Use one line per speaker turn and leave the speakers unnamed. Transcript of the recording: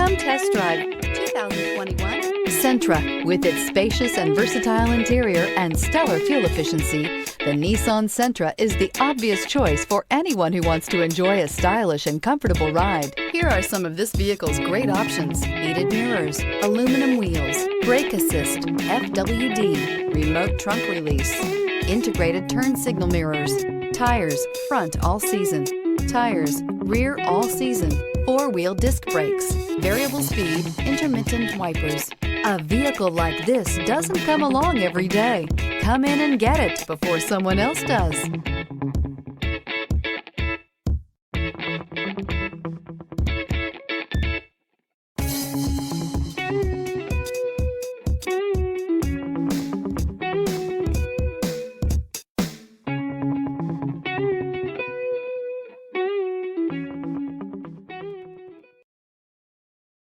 Come test drive 2021
Sentra. With its spacious and versatile interior and stellar fuel efficiency, the Nissan Sentra is the obvious choice for anyone who wants to enjoy a stylish and comfortable ride. Here are some of this vehicle's great options: heated mirrors, aluminum wheels, brake assist, FWD, remote trunk release, integrated turn signal mirrors, tires front all season, tires rear all season, four-wheel disc brakes, variable speed, intermittent wipers. A vehicle like this doesn't come along every day. Come in and get it before someone else does.